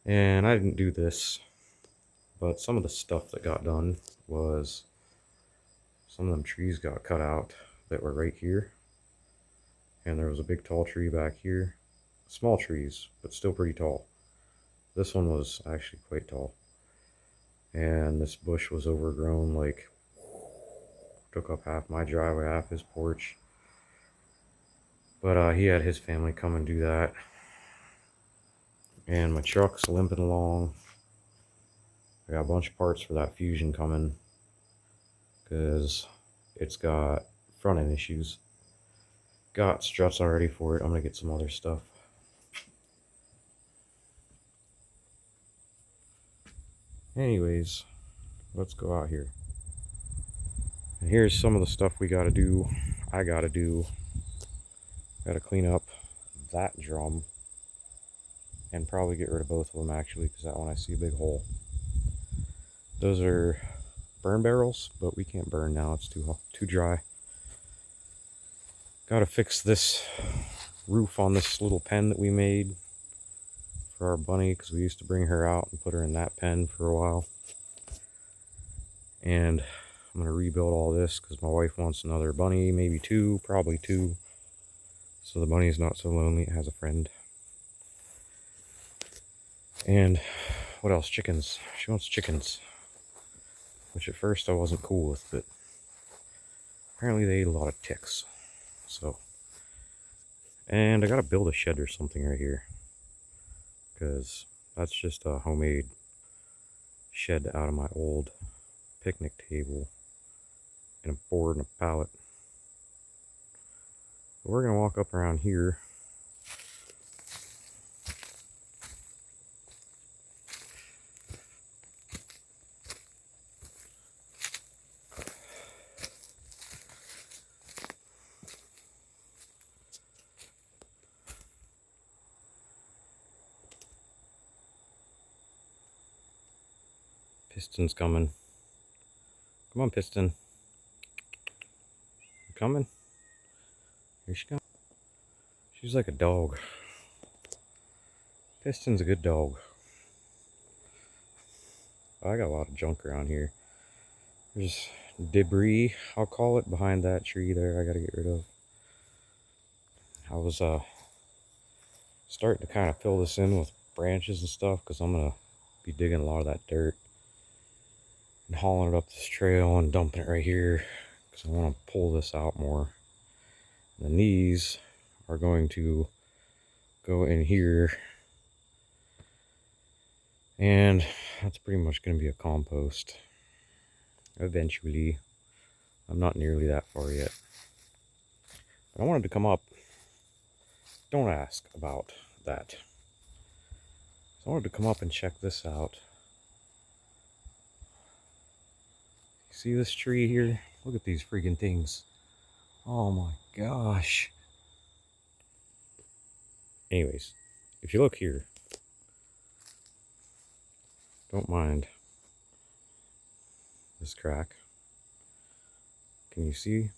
And I didn't do this, but some of the stuff that got done was some of them trees got cut out that were right here. And there was a big tall tree back here. Small trees, but still pretty tall. This one was actually quite tall. And this bush was overgrown, like, took up half my driveway, half his porch. But he had his family come and do that. And my truck's limping along. I got a bunch of parts for that Fusion coming because it's got front end issues. Got struts already for it. I'm gonna get some other stuff. Anyways, let's go out here. And here's some of the stuff we gotta do. I gotta do. Gotta clean up that drum and probably get rid of both of them actually, because that one I see a big hole. Those are burn barrels, but we can't burn now. It's too dry. Gotta fix this roof on this little pen that we made for our bunny, because we used to bring her out and put her in that pen for a while. And I'm gonna rebuild all this because my wife wants another bunny, maybe two, probably two, so the bunny's not so lonely, it has a friend. And what else? Chickens. She wants chickens, which at first I wasn't cool with, but apparently they eat a lot of ticks. So, and I gotta build a shed or something right here, because that's just a homemade shed out of my old picnic table and a board and a pallet. But we're gonna walk up around here. Piston's coming. Come on, Piston. You coming? Here she comes. She's like a dog. Piston's a good dog. I got a lot of junk around here. There's debris, I'll call it, behind that tree there I gotta get rid of. I was starting to kind of fill this in with branches and stuff because I'm gonna be digging a lot of that dirt and hauling it up this trail and dumping it right here because I want to pull this out more. And these are going to go in here, and that's pretty much going to be a compost eventually. I'm not nearly that far yet, but I wanted to come up. Don't ask about that. So I wanted to come up and check this out. See this tree here? Look at these freaking things. Oh my gosh. Anyways, if you look here, don't mind this crack. Can you see?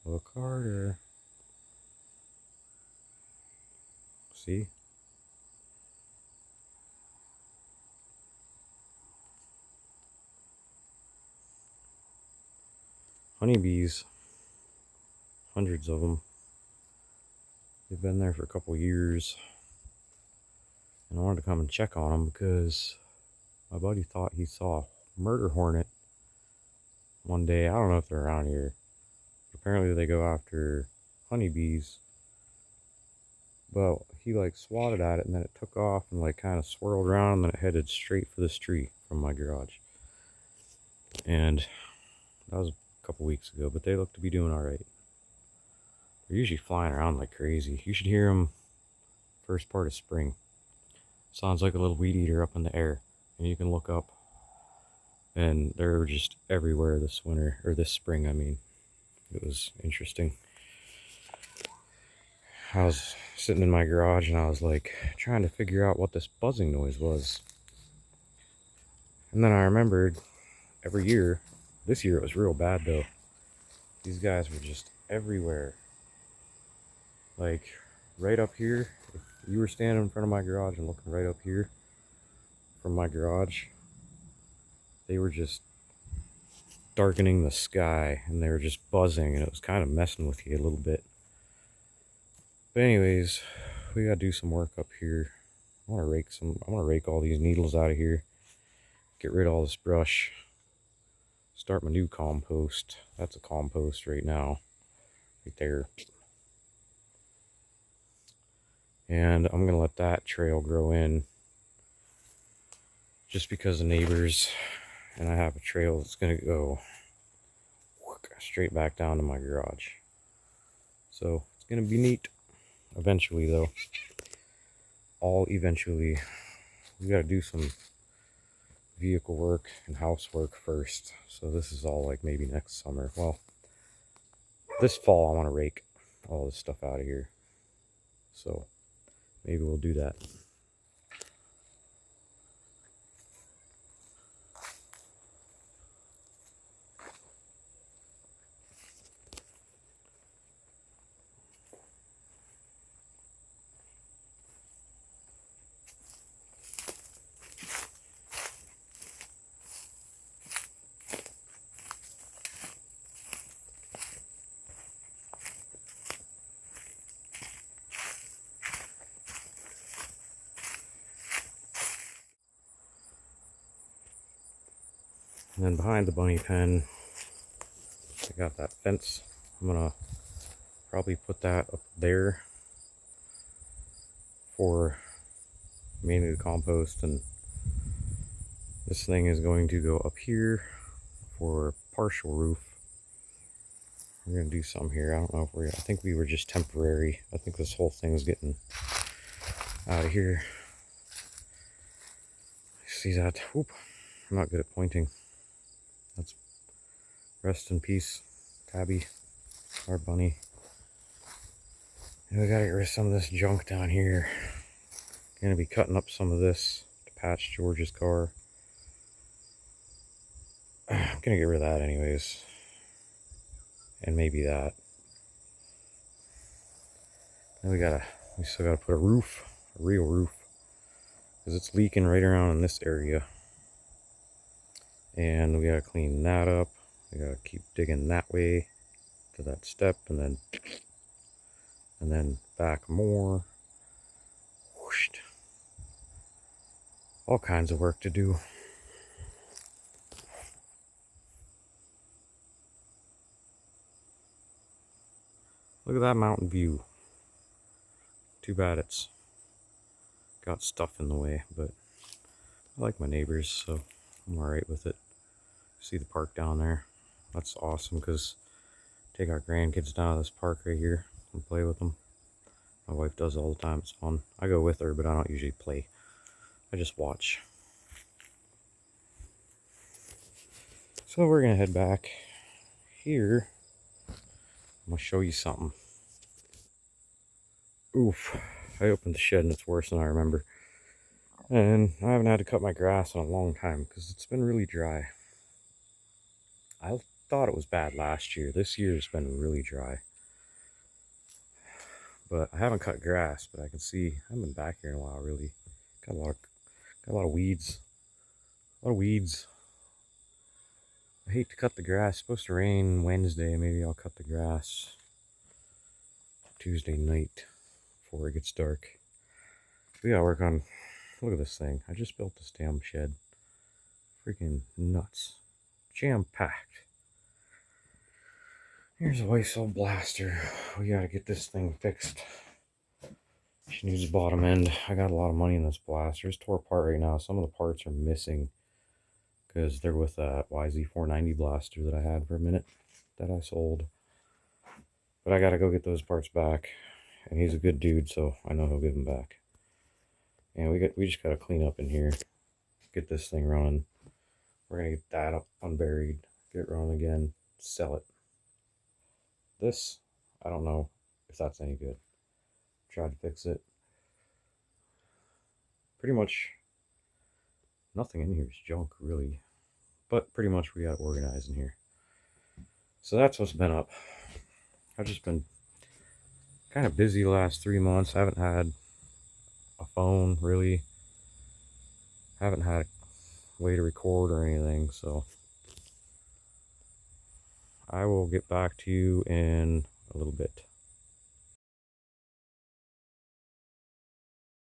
Look harder. See? Honeybees, hundreds of them. They've been there for a couple years. And I wanted to come and check on them because my buddy thought he saw a murder hornet one day. I don't know if they're around here. But apparently they go after honeybees. But he like swatted at it and then it took off and like kind of swirled around and then it headed straight for this tree from my garage. And that was a couple weeks ago, but they look to be doing all right. They're usually flying around like crazy. You should hear them first part of spring. Sounds like a little weed eater up in the air. And you can look up and they're just everywhere this winter, or this spring, I mean. It was interesting. I was sitting in my garage and I was like trying to figure out what this buzzing noise was. And then I remembered every year, this year it was real bad though. These guys were just everywhere. Like right up here, you were standing in front of my garage and looking right up here from my garage, they were just darkening the sky and they were just buzzing, and it was kind of messing with you a little bit. But anyways, we gotta do some work up here. I want to rake all these needles out of here, get rid of all this brush, start my new compost. That's a compost right now, right there. And I'm gonna let that trail grow in just because the neighbors, and I have a trail that's gonna go straight back down to my garage. So it's gonna be neat. Eventually though, eventually, we gotta do some vehicle work and housework first. So this is all like maybe next summer. Well, this fall I want to rake all this stuff out of here. So maybe we'll do that. And then behind the bunny pen, I got that fence. I'm gonna probably put that up there for mainly the compost, and this thing is going to go up here for partial roof. We're gonna do some here. I don't know if I think we were just temporary. I think this whole thing's getting out of here. See that? Whoop. I'm not good at pointing. That's rest in peace, Tabby, our bunny. And we gotta get rid of some of this junk down here. Gonna be cutting up some of this to patch George's car. I'm gonna get rid of that anyways. And maybe that. Then we still gotta put a real roof. Because it's leaking right around in this area. And we gotta clean that up. We gotta keep digging that way to that step, and then back more. Whoosh. All kinds of work to do. Look at that mountain view. Too bad it's got stuff in the way, but I like my neighbors, so I'm alright with it. See the park down there? That's awesome, because take our grandkids down to this park right here and play with them. My wife does all the time. It's fun. I go with her, but I don't usually play. I just watch. So we're gonna head back here. I'm gonna show you something. Oof. I opened the shed and it's worse than I remember. And I haven't had to cut my grass in a long time because it's been really dry. I thought it was bad last year. This year's been really dry. But I haven't cut grass, but I can see I haven't been back here in a while really. Got a lot of weeds. A lot of weeds. I hate to cut the grass. It's supposed to rain Wednesday. Maybe I'll cut the grass Tuesday night before it gets dark. We gotta work on. Look at this thing. I just built this damn shed. Freaking nuts. Jam-packed. Here's a Weissel blaster. We gotta get this thing fixed. She needs a bottom end. I got a lot of money in this blaster. It's tore apart right now. Some of the parts are missing because they're with that YZ490 blaster that I had for a minute that I sold. But I gotta go get those parts back. And he's a good dude, so I know he'll give them back. And we just gotta clean up in here. Get this thing running. We're gonna get that up unburied. Get it running again. Sell it. This, I don't know if that's any good. Tried to fix it. Pretty much nothing in here is junk, really. But pretty much we got organized in here. So that's what's been up. I've just been kind of busy the last 3 months. I haven't had a phone, really. Haven't had a way to record or anything, so I will get back to you in a little bit.